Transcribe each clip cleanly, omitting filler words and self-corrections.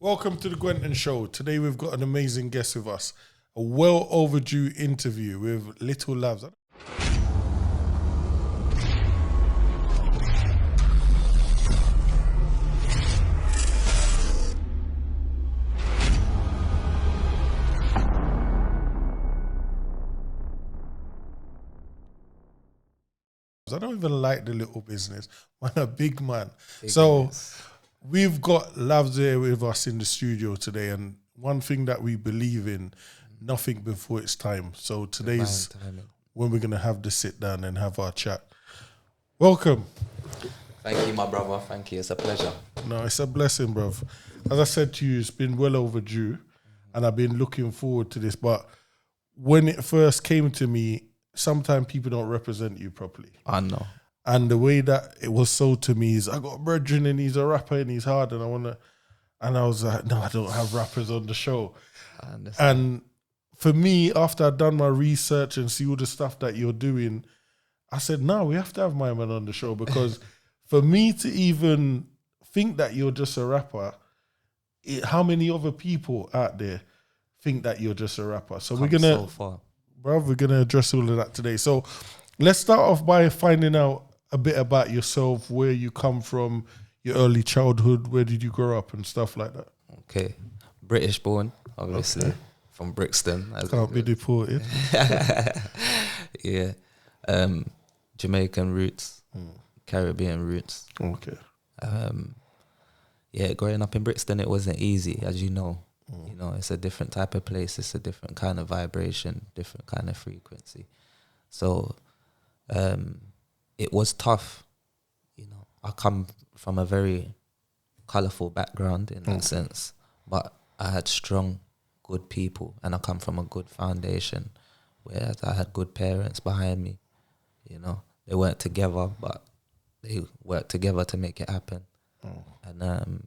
Welcome to the Gwenton Show. Today we've got an amazing guest with us. A well overdue interview with Lil Lav. I don't even like the little business. Man, a big man. We've got Lavs there with us in the studio today, and one thing that we believe in, nothing before it's time. So today's when we're going to have the sit down and have our chat. Welcome. Thank you, my brother. Thank you. It's a pleasure. No, it's a blessing, bruv. As I said to you, it's been well overdue, and I've been looking forward to this. But when it first came to me, sometimes people don't represent you properly. I know. And the way that it was sold to me is, I got a brethren and he's a rapper and he's hard and I was like, no, I don't have rappers on the show. I understand. And for me, after I'd done my research and see all the stuff that you're doing, I said, no, we have to have my man on the show, because for me to even think that you're just a rapper, how many other people out there think that you're just a rapper? So we're gonna address all of that today. So let's start off by finding out a bit about yourself, where you come from, your early childhood, where did you grow up and stuff like that. Okay. British born, obviously, from Brixton. Can't be deported. Yeah. Jamaican roots, Caribbean roots. Okay. Yeah, growing up in Brixton, it wasn't easy, as you know. You know, it's a different type of place. It's a different kind of vibration, different kind of frequency. So it was tough. You know, I come from a very colourful background in that sense, but I had strong, good people, and I come from a good foundation where I had good parents behind me. You know, they weren't together, but they worked together to make it happen. And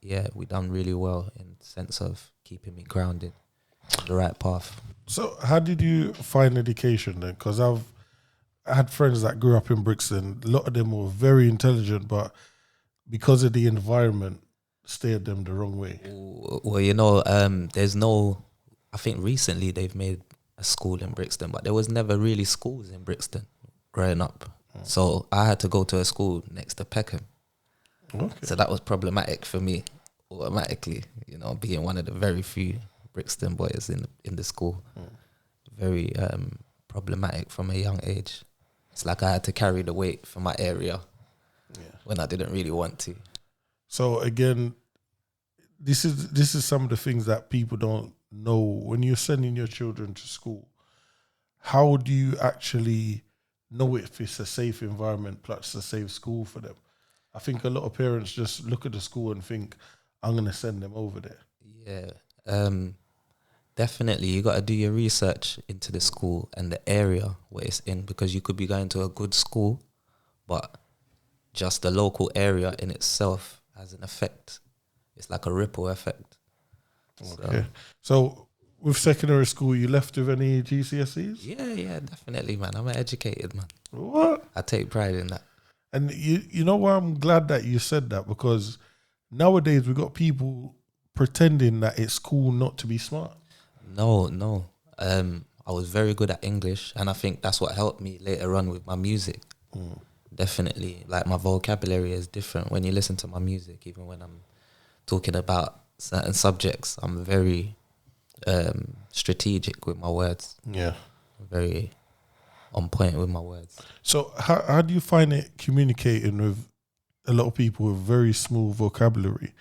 yeah, we done really well in the sense of keeping me grounded on the right path. So how did you find education then? Because I had friends that grew up in Brixton. A lot of them were very intelligent, but because of the environment, steered them the wrong way. Well, you know, I think recently they've made a school in Brixton, but there was never really schools in Brixton growing up. So I had to go to a school next to Peckham. Okay. So that was problematic for me automatically, you know, being one of the very few Brixton boys in the school. Very problematic from a young age. It's like I had to carry the weight for my area when I didn't really want to. So again, this is some of the things that people don't know. When you're sending your children to school, how do you actually know if it's a safe environment plus a safe school for them? I think a lot of parents just look at the school and think, I'm going to send them over there. Yeah, definitely. You got to do your research into the school and the area where it's in, because you could be going to a good school, but just the local area in itself has an effect. It's like a ripple effect. Okay. So with secondary school, you left with any GCSEs? Yeah, definitely, man. I'm an educated man. What? I take pride in that. And you know why I'm glad that you said that? Because nowadays we got people pretending that it's cool not to be smart. No. I was very good at English, and I think that's what helped me later on with my music. Definitely. Like, my vocabulary is different when you listen to my music. Even when I'm talking about certain subjects, I'm very strategic with my words. Yeah. Very on point with my words. So how do you find it communicating with a lot of people with very small vocabulary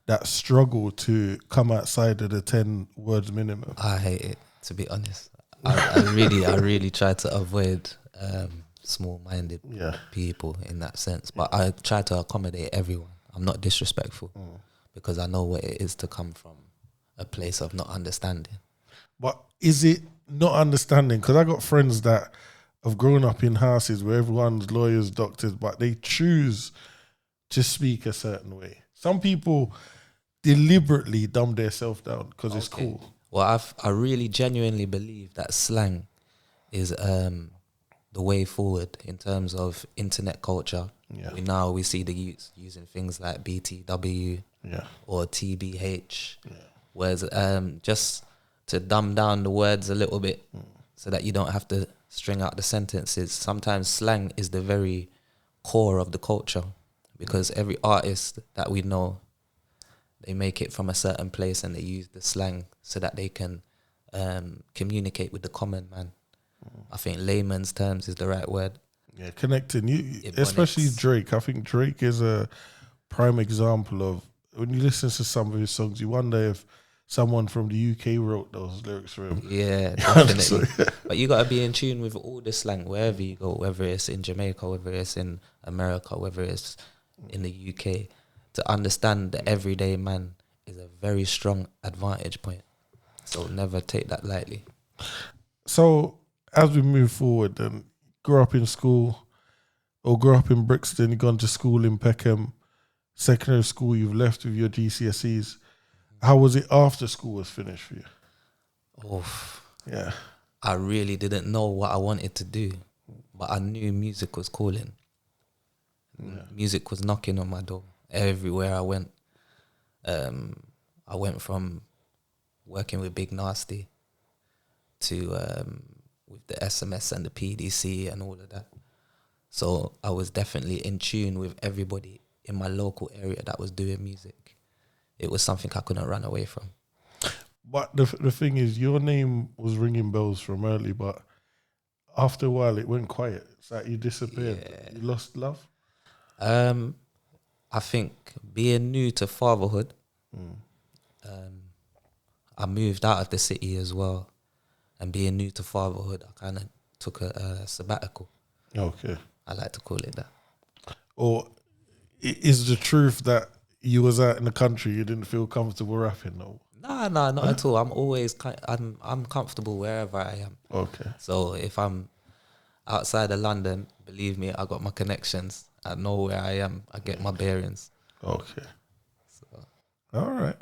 that struggle to come outside of the 10 words minimum? I hate it, to be honest. I really try to avoid small-minded people in that sense. But I try to accommodate everyone. I'm not disrespectful because I know what it is to come from a place of not understanding. But is it not understanding? Because I got friends that have grown up in houses where everyone's lawyers, doctors, but they choose to speak a certain way. Some people deliberately dumb themselves down because it's cool. Well, I really genuinely believe that slang is the way forward in terms of internet culture Yeah. We see the youths using things like BTW or TBH. Yeah. Whereas just to dumb down the words a little bit so that you don't have to string out the sentences. Sometimes slang is the very core of the culture, because every artist that we know, they make it from a certain place and they use the slang so that they can communicate with the common man. I think layman's terms is the right word. Yeah, connecting you, especially Drake. I think Drake is a prime example of, when you listen to some of his songs, you wonder if someone from the UK wrote those lyrics for him. Yeah, definitely. But you got to be in tune with all the slang wherever you go, whether it's in Jamaica, whether it's in America, whether it's in the UK, to understand the everyday man is a very strong advantage point. So never take that lightly. So as we move forward, and grew up in school, or grew up in Brixton, you've gone to school in Peckham, secondary school, you've left with your GCSEs. How was it after school was finished for you? Oh, yeah. I really didn't know what I wanted to do, but I knew music was calling. Yeah. Music was knocking on my door everywhere I went. I went from working with Big Nasty to with the SMS and the PDC and all of that. So I was definitely in tune with everybody in my local area that was doing music. It was something I couldn't run away from. But the thing is, your name was ringing bells from early, but after a while it went quiet. It's like you disappeared. Yeah. You lost love? I think being new to fatherhood, I moved out of the city as well. And being new to fatherhood, I kind of took a sabbatical. Okay. I like to call it that. Or is the truth that you was out in the country, you didn't feel comfortable rapping? No, not at all. I'm always I'm comfortable wherever I am. Okay. So if I'm outside of London, believe me, I got my connections. I know where I am. I get my bearings. Okay. So. All right.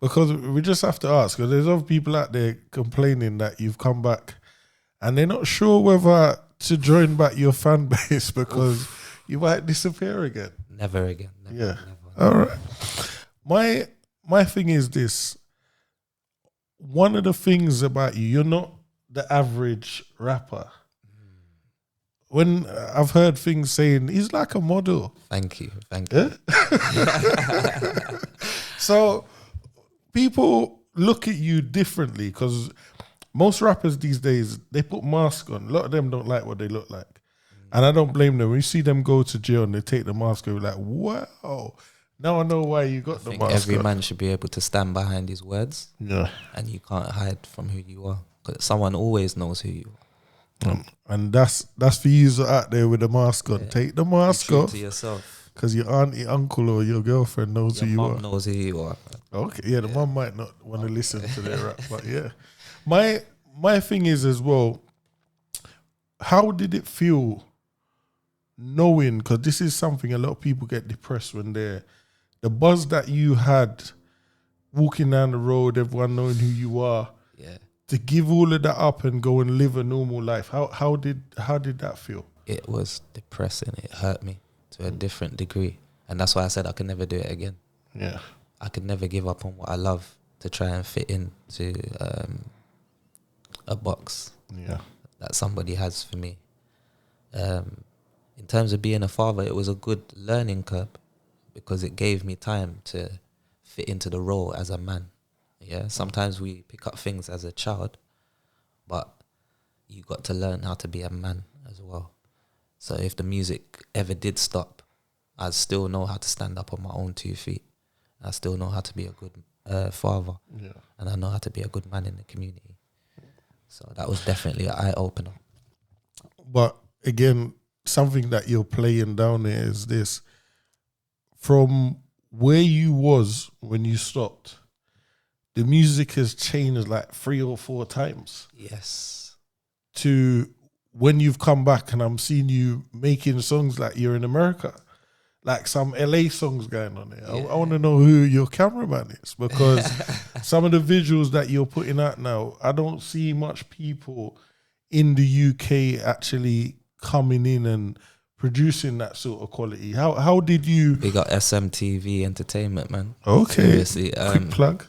Because we just have to ask, because there's other people out there complaining that you've come back and they're not sure whether to join back your fan base because you might disappear again. Never again. Never. All right. My thing is this. One of the things about you, you're not the average rapper. When I've heard things saying, he's like a model. Thank you. So people look at you differently because most rappers these days, they put masks on. A lot of them don't like what they look like. And I don't blame them. When you see them go to jail and they take the mask off, you're like, wow, now I know why you got the mask every on. man should be able to stand behind his words. Yeah. And you can't hide from who you are. Because someone always knows who you are. And that's for you out there with the mask on. Yeah. Take the mask off. To yourself. Because your auntie, uncle, or your girlfriend knows who you are. Your mum knows who you are. Okay, yeah, the mum might not want to listen to their rap, but yeah. My thing is as well, how did it feel knowing, because this is something a lot of people get depressed when they're, the buzz that you had walking down the road, everyone knowing who you are, to give all of that up and go and live a normal life. How did that feel? It was depressing. It hurt me to a different degree. And that's why I said I could never do it again. Yeah. I could never give up on what I love to try and fit into a box that somebody has for me. In terms of being a father, it was a good learning curve because it gave me time to fit into the role as a man. Yeah, sometimes we pick up things as a child, but you got to learn how to be a man as well. So if the music ever did stop, I still know how to stand up on my own 2 feet. I still know how to be a good father, and I know how to be a good man in the community. So that was definitely an eye-opener. But again, something that you're playing down there is this. From where you was when you stopped, the music has changed like 3 or 4 times. Yes. To when you've come back and I'm seeing you making songs like you're in America. Like some LA songs going on there. Yeah. I want to know who your cameraman is, because some of the visuals that you're putting out now, I don't see much people in the UK actually coming in and producing that sort of quality? How did you? We got SMTV Entertainment, man. Okay, Seriously, quick plug.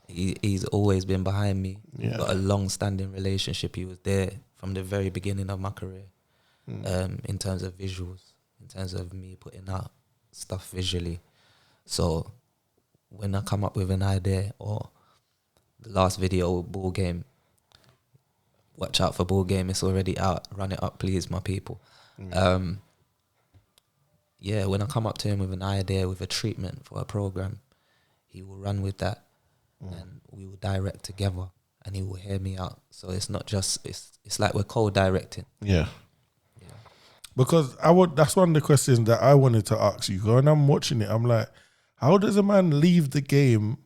He's always been behind me. Yeah. Got a long-standing relationship. He was there from the very beginning of my career. In terms of visuals, in terms of me putting out stuff visually. So when I come up with an idea, or the last video, ball game, watch out for ball game, it's already out, run it up please, my people. Yeah, when I come up to him with an idea, with a treatment for a program, he will run with that and we will direct together and he will hear me out. So it's not just, it's like we're co-directing. Yeah. Because that's one of the questions that I wanted to ask you. When I'm watching it, I'm like, how does a man leave the game,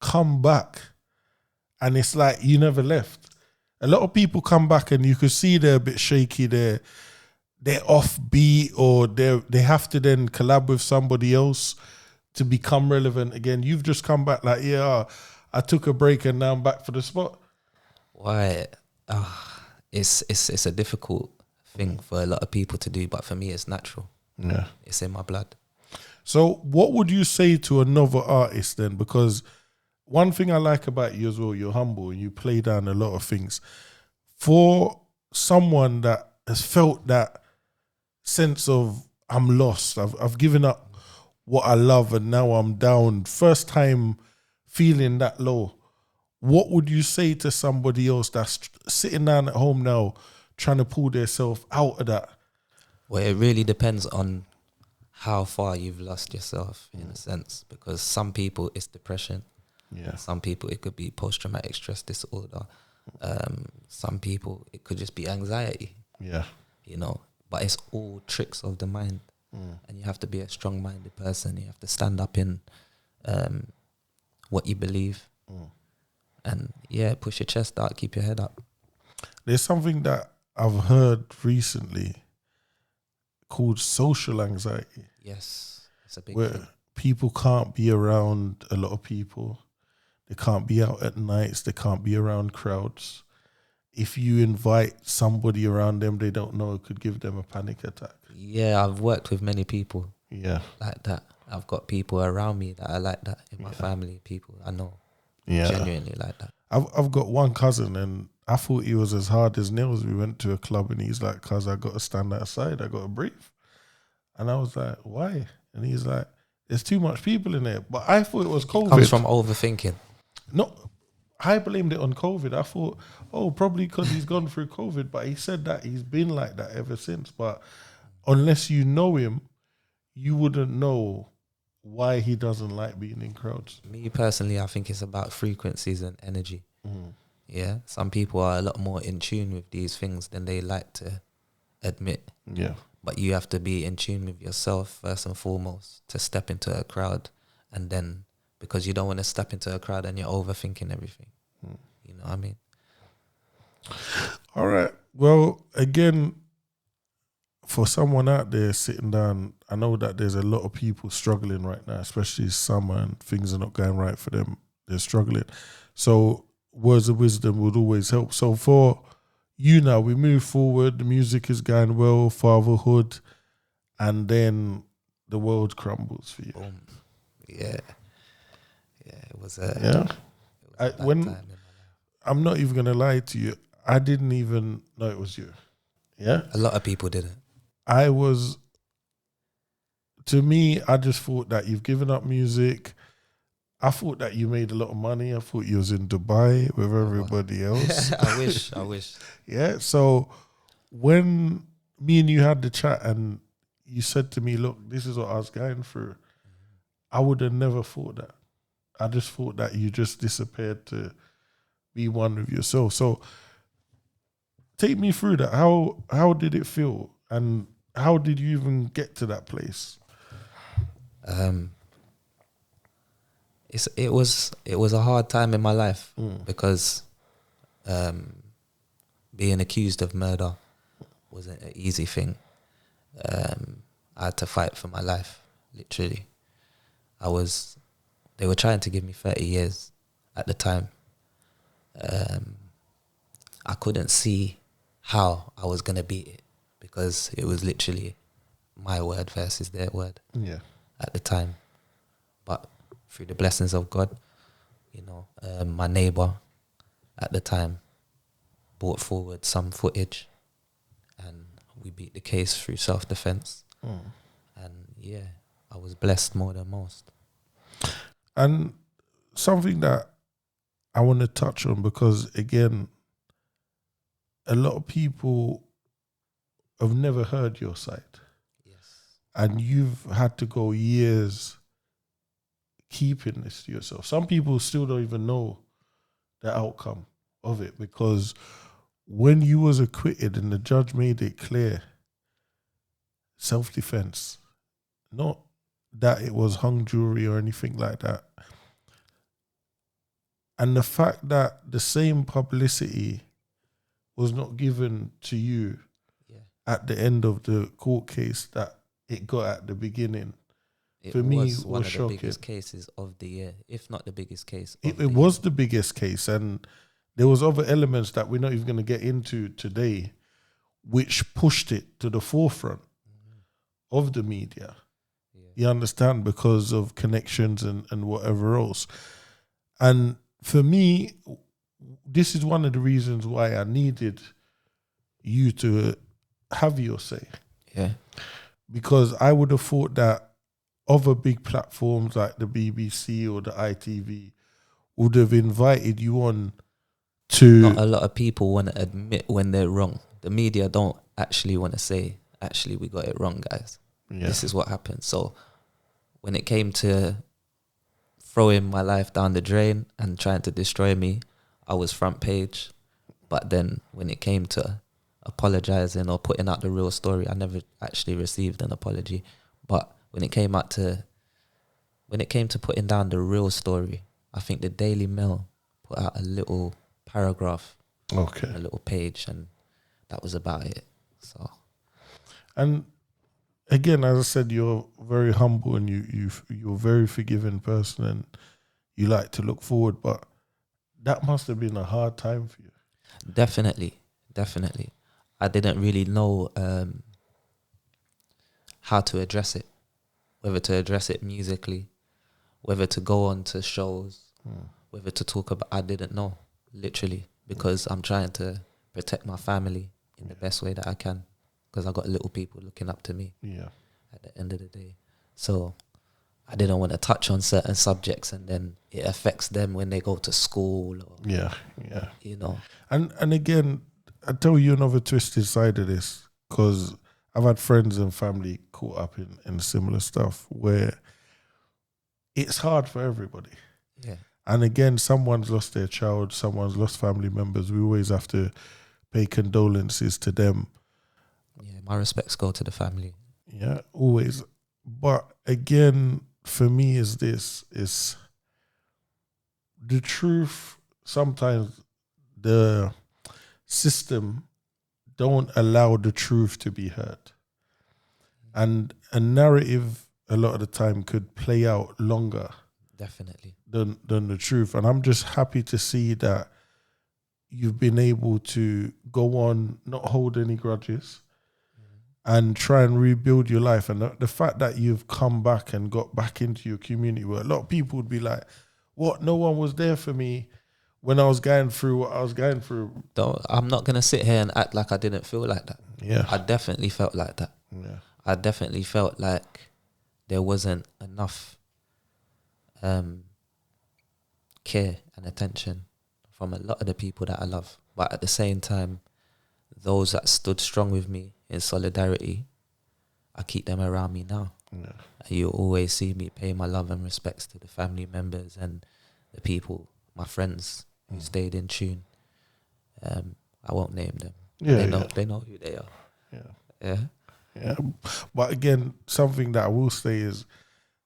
come back, and it's like you never left? A lot of people come back and you could see they're a bit shaky, they're off beat, or they have to then collab with somebody else to become relevant again. You've just come back like, yeah, I took a break and now I'm back for the spot. Why? It's a difficult thing for a lot of people to do, but for me it's natural. Yeah, it's in my blood. So what would you say to another artist then? Because one thing I like about you as well, you're humble and you play down a lot of things. For someone that has felt that sense of I'm lost, I've given up what I love and now I'm down, first time feeling that low, what would you say to somebody else that's sitting down at home now trying to pull themselves out of that? Well, it really depends on how far you've lost yourself, in a sense, because some people it's depression. Yeah. Some people it could be post-traumatic stress disorder. Some people it could just be anxiety. Yeah. You know, but it's all tricks of the mind. And you have to be a strong-minded person. You have to stand up in what you believe. And yeah, push your chest out, keep your head up. There's something that I've heard recently called social anxiety. Yes, it's a big where thing. People can't be around a lot of people. They can't be out at nights. They can't be around crowds. If you invite somebody around them they don't know, it could give them a panic attack. Yeah, I've worked with many people like that. I've got people around me that are like that in my family, people I know genuinely like that. I've got one cousin and I thought he was as hard as nails. We went to a club and he's like, cuz I got to stand outside, I got to breathe. And I was like, why? And he's like, there's too much people in there. But I thought it was COVID. It comes from overthinking. No, I blamed it on COVID. I thought, probably because he's gone through COVID. But he said that he's been like that ever since. But unless you know him, you wouldn't know why he doesn't like being in crowds. Me personally, I think it's about frequencies and energy. Yeah, some people are a lot more in tune with these things than they like to admit. Yeah. But you have to be in tune with yourself first and foremost to step into a crowd, and then because you don't want to step into a crowd and you're overthinking everything. You know what I mean? All right. Well, again, for someone out there sitting down, I know that there's a lot of people struggling right now, especially summer and things are not going right for them. They're struggling. So words of wisdom would always help. So for you now, we move forward, the music is going well, fatherhood, and then the world crumbles for you. Boom. Yeah, it was time in my life. I'm not even going to lie to you, I didn't even know it was you. Yeah? A lot of people didn't. To me, I just thought that you've given up music. I thought that you made a lot of money. I thought you was in Dubai with everybody else. I wish. Yeah. So when me and you had the chat and you said to me, look, this is what I was going through, I would have never thought that. I just thought that you just disappeared to be one with yourself. So take me through that. How did it feel? And how did you even get to that place? It was a hard time in my life because being accused of murder wasn't an easy thing. I had to fight for my life, literally. They were trying to give me 30 years at the time. I couldn't see how I was going to beat it because it was literally my word versus their word Yeah. at the time. But through the blessings of God, my neighbor at the time brought forward some footage, and we beat the case through self-defense. And yeah, I was blessed more than most. And something that I want to touch on, because again, a lot of people have never heard your side. Yes. And you've had to go years keeping this to yourself. Some people still don't even know the outcome of it, because when you was acquitted and the judge made it clear, self-defense, not that it was hung jury or anything like that. And the fact that the same publicity was not given to you at the end of the court case that it got at the beginning, It for me, was one was of shocking. the biggest cases of the year, if not the biggest case. It was the biggest case, and there was other elements that we're not even going to get into today, which pushed it to the forefront of the media. Yeah. You understand, because of connections and whatever else. And for me, this is one of the reasons why I needed you to have your say. Yeah. Because I would have thought that other big platforms like the BBC or the ITV would have invited you on to... Not a lot of people want to admit when they're wrong. The media don't actually want to say, actually, we got it wrong, guys. Yeah. This is what happened. So when it came to throwing my life down the drain and trying to destroy me, I was front page. But then when it came to apologizing or putting out the real story, I never actually received an apology. But when it came to putting down the real story, I think the Daily Mail put out a little paragraph, Okay. a little page, and that was about it. So, and again, as I said, you're very humble and you're a very forgiving person, and you like to look forward. But that must have been a hard time for you. definitely. I didn't really know how to address it, whether to address it musically, whether to go on to shows, whether to talk about. I didn't know, literally, because I'm trying to protect my family in the best way that I can, because I got little people looking up to me. Yeah. At the end of the day, so I didn't want to touch on certain subjects, and then it affects them when they go to school. Or, Yeah. And again, I tell you another twisted side of this, because I've had friends and family caught up in similar stuff where it's hard for everybody. Yeah. And again, someone's lost their child, someone's lost family members. We always have to pay condolences to them. Yeah, my respects go to the family. Yeah, always. But again, for me, is the truth. Sometimes the system don't allow the truth to be heard. And a narrative a lot of the time could play out longer Definitely. than the truth. And I'm just happy to see that you've been able to go on, not hold any grudges, and try and rebuild your life. And the fact that you've come back and got back into your community, where a lot of people would be like, what, no one was there for me when I was going through what I was going through. I'm not going to sit here and act like I didn't feel like that. Yeah. I definitely felt like that. Yeah. I definitely felt like there wasn't enough care and attention from a lot of the people that I love. But at the same time, those that stood strong with me in solidarity, I keep them around me now. Yeah. You always see me pay my love and respects to the family members and the people, my friends who stayed in tune. I won't name them. Yeah, they know who they are. Yeah. But again, something that I will say is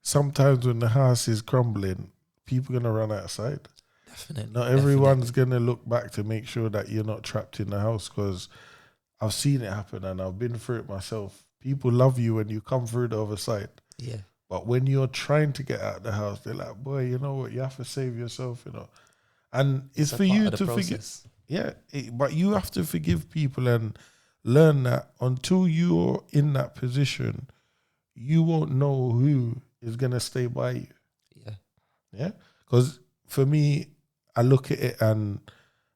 sometimes when the house is crumbling, people are going to run outside. Definitely. Not everyone's going to look back to make sure that you're not trapped in the house, because I've seen it happen and I've been through it myself. People love you when you come through the other side. Yeah. But when you're trying to get out of the house, they're like, boy, you know what? You have to save yourself, you know. And it's for you to forgive. Yeah, but you have to forgive people and learn that until you're in that position, you won't know who is gonna stay by you. Yeah. Yeah, because for me, I look at it and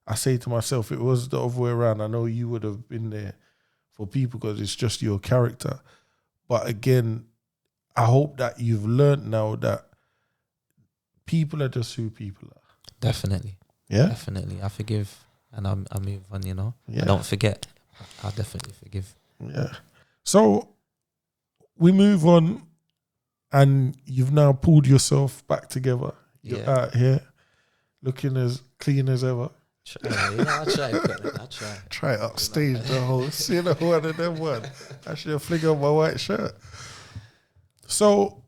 I say to myself, if it was the other way around, I know you would have been there for people because it's just your character. But again, I hope that you've learned now that people are just who people are. Definitely. Yeah? Definitely. I forgive and I move on, you know. Yeah. I don't forget. I definitely forgive. Yeah. So we move on and you've now pulled yourself back together. You're out here looking as clean as ever. I try. I try. Try upstage the host. You know, one of them one. I should have flick on my white shirt. So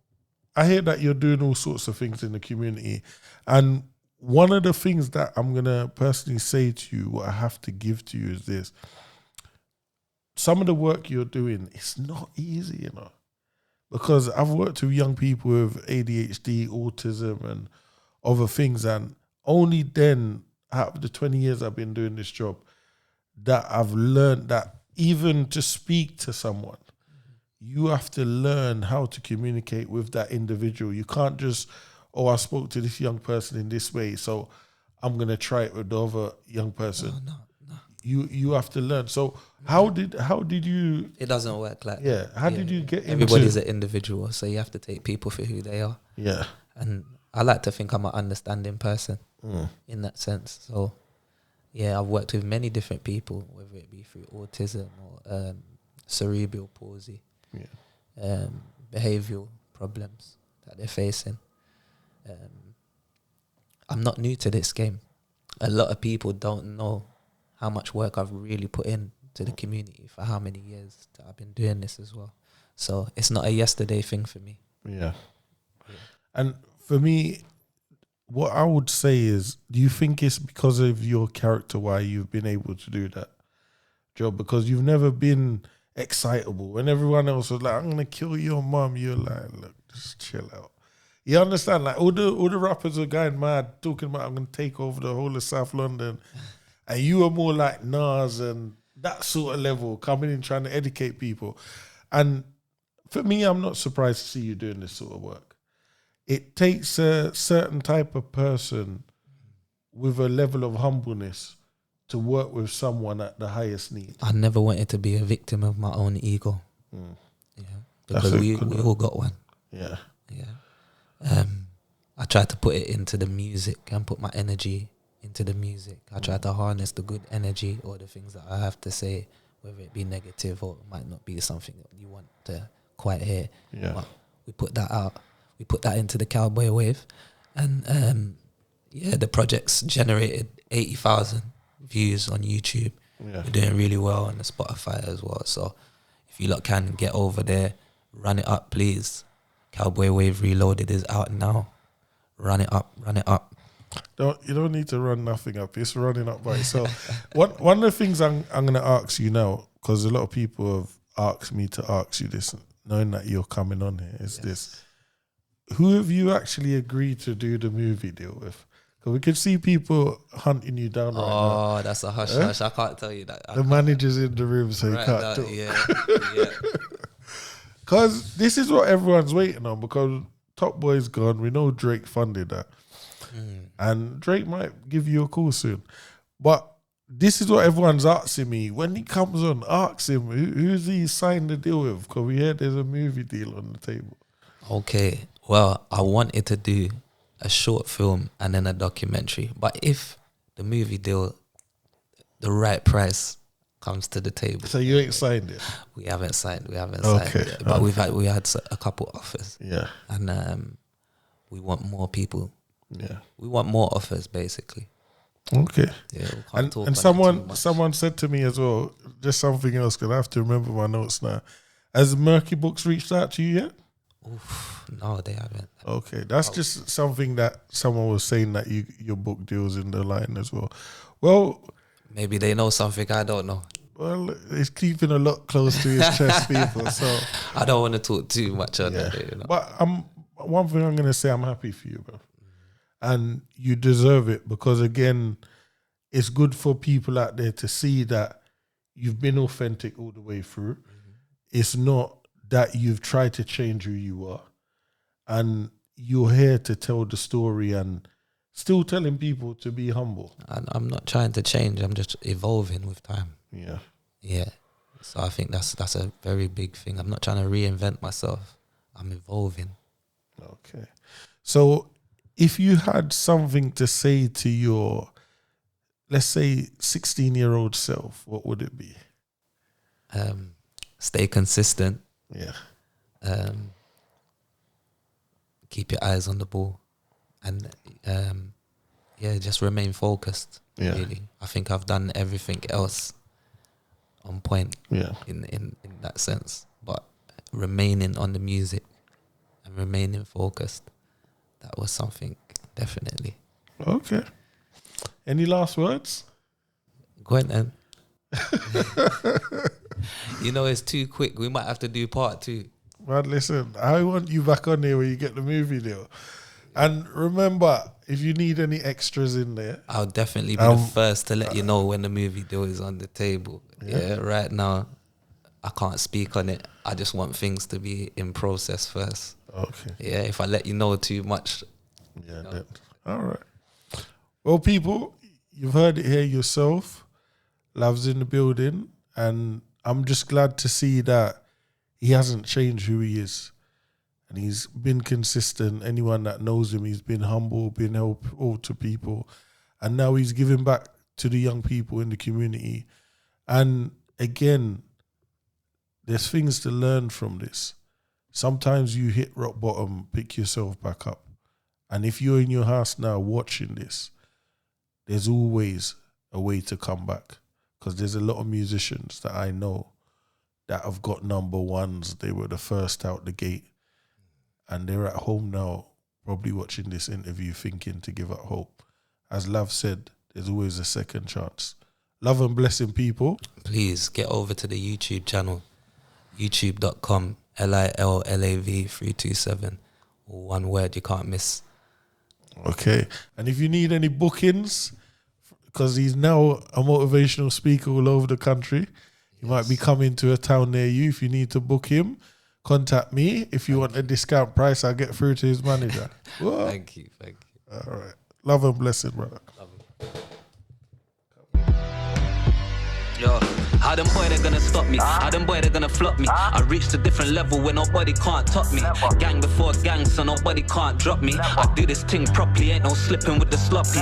I hear that you're doing all sorts of things in the community. And one of the things that I'm going to personally say to you, what I have to give to you is this. Some of the work you're doing, it's not easy, you know. Because I've worked with young people with ADHD, autism and other things. And only then, out of the 20 years I've been doing this job, that I've learned that even to speak to someone, you have to learn how to communicate with that individual. You can't just, I spoke to this young person in this way, so I'm going to try it with the other young person. No. You have to learn. So how did you... It doesn't work like that. How did you get into... Everybody's an individual, so you have to take people for who they are. Yeah. And I like to think I'm an understanding person in that sense. So, yeah, I've worked with many different people, whether it be through autism or cerebral palsy, behavioural problems that they're facing. I'm not new to this game. A lot of people don't know how much work I've really put in to the community for how many years that I've been doing this as well. So it's not a yesterday thing for me. Yeah. And for me, what I would say is, do you think it's because of your character why you've been able to do that job? Because you've never been excitable. When everyone else was like, I'm going to kill your mum, you're like, look, just chill out. You understand? Like all the rappers are going mad, talking about I'm going to take over the whole of South London. And you are more like Nas and that sort of level, coming in trying to educate people. And for me, I'm not surprised to see you doing this sort of work. It takes a certain type of person with a level of humbleness to work with someone at the highest need. I never wanted to be a victim of my own ego. Yeah, because we all got one. Yeah. I tried to put it into the music and put my energy into the music. I try to harness the good energy or the things that I have to say, whether it be negative or it might not be something that you want to quite hear. Yeah. But we put that out. We put that into the Cowboy Wave. And the project's generated 80,000 views on YouTube. Yeah. We're doing really well on the Spotify as well. So if you lot can get over there, run it up, please. Cowboy Wave Reloaded is out now. Run it up. You don't need to run nothing up. It's running up by itself. One of the things I'm going to ask you now, because a lot of people have asked me to ask you this, knowing that you're coming on here, is this. Who have you actually agreed to do the movie deal with? Because we can see people hunting you down right now. Oh, that's a hush. I can't tell you that. The manager's in the room, so you can't talk. Yeah. Because this is what everyone's waiting on, because Top Boy's gone. We know Drake funded that. And Drake might give you a call soon. But this is what everyone's asking me. When he comes on, ask him, who's he signed the deal with? Because we heard there's a movie deal on the table. Okay. Well, I wanted to do a short film and then a documentary. But if the movie deal, the right price comes to the table. So you ain't signed it? We haven't signed it yet. But we had a couple offers. Yeah. And we want more people. Yeah. We want more offers, basically. Okay. Yeah. And someone said to me as well, just something else, because I have to remember my notes now. Has Murky Books reached out to you yet? Oof, no, they haven't. Okay. That's just something that someone was saying, that your book deal's in the line as well. Well, maybe they know something I don't know. Well, he's keeping a lot close to his chest, people. So I don't want to talk too much on that. You know? But one thing I'm going to say, I'm happy for you, bro. And you deserve it, because, again, it's good for people out there to see that you've been authentic all the way through. It's not that you've tried to change who you are, and you're here to tell the story and still telling people to be humble. And I'm not trying to change. I'm just evolving with time. Yeah. Yeah. So I think that's a very big thing. I'm not trying to reinvent myself. I'm evolving. Okay. So if you had something to say to your, let's say, 16-year-old self, what would it be? Stay consistent. Yeah. Keep your eyes on the ball. And just remain focused. Yeah. Really. I think I've done everything else on point. Yeah. In that sense. But remaining on the music and remaining focused, that was something, definitely. Okay. Any last words? Quentin. You know, it's too quick. We might have to do part 2. Man, listen, I want you back on here when you get the movie deal. And remember, if you need any extras in there, I'll definitely be the first to let you know when the movie deal is on the table. Yeah, right now, I can't speak on it. I just want things to be in process first. Okay. Yeah, if I let you know too much. Yeah, all right. Well, people, you've heard it here yourself. Lav's in the building, and I'm just glad to see that he hasn't changed who he is. And he's been consistent. Anyone that knows him, he's been humble, been helpful to people. And now he's giving back to the young people in the community. And again, there's things to learn from this. Sometimes you hit rock bottom, pick yourself back up. And if you're in your house now watching this, there's always a way to come back. Because there's a lot of musicians that I know that have got number ones. They were the first out the gate. And they're at home now, probably watching this interview, thinking to give up hope. As Lav said, there's always a second chance. Love and blessing, people. Please get over to the YouTube channel, youtube.com, LILLAV327. One word you can't miss. Okay. And if you need any bookings, because he's now a motivational speaker all over the country, he might be coming to a town near you. If you need to book him, contact me. If you want a discount price, I'll get through to his manager. Thank you. All right. Love and blessing, brother. Yo, how them boy they gonna stop me? How them boy they gonna flop me? I reached a different level where nobody can't top me. Gang before gang, so nobody can't drop me. I do this thing properly, ain't no slipping with the sloppy.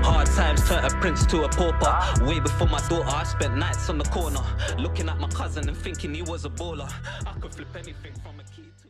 Hard times turn a prince to a pauper. Way before my daughter, I spent nights on the corner, looking at my cousin and thinking he was a baller. I could flip anything from a key to